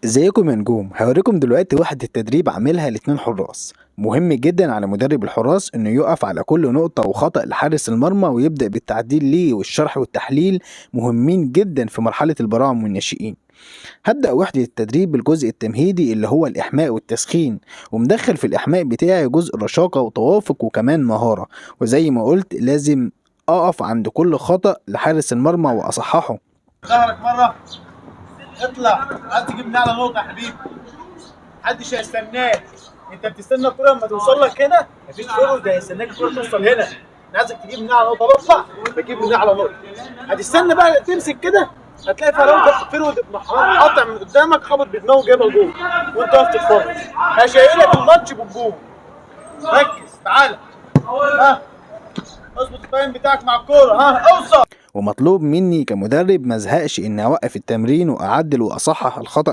ازيكم يا نجوم؟ هوريكم دلوقتي وحدة تدريب عاملها لاتنين حراس. مهم جدا على مدرب الحراس انه يقف على كل نقطة وخطأ لحارس المرمى ويبدأ بالتعديل ليه، والشرح والتحليل مهمين جدا في مرحلة البراعم والناشئين. هبدأ وحدة التدريب بالجزء التمهيدي اللي هو الإحماء والتسخين، ومدخل في الإحماء بتاعي جزء رشاقة وتوافق وكمان مهارة، وزي ما قلت لازم أقف عند كل خطأ لحارس المرمى وأصححه. ظهرك مره اطلع، عايز تجيب من اعلى نقطه يا حبيبي، محدش هيستناك. انت بتستنى الكوره لما توصل لك هنا، مفيش فرد هيستناك الكوره توصل هنا. انا عايزك تجيب من اعلى نقطه، اطلع بجيب من اعلى نقطه. هتستنى بقى تمسك كده، هتلاقي فعلا ضغط فرود ابن حرام قاطع من قدامك، خبط بدماغه جايبها جول وانت واقف تتفرج. هشيلك الماتش بالجول. ركز، تعالى ها، اظبط التايم بتاعك مع الكوره، ها اوصل. ومطلوب مني كمدرب مزهقش اني اوقف التمرين واعدل واصحح الخطأ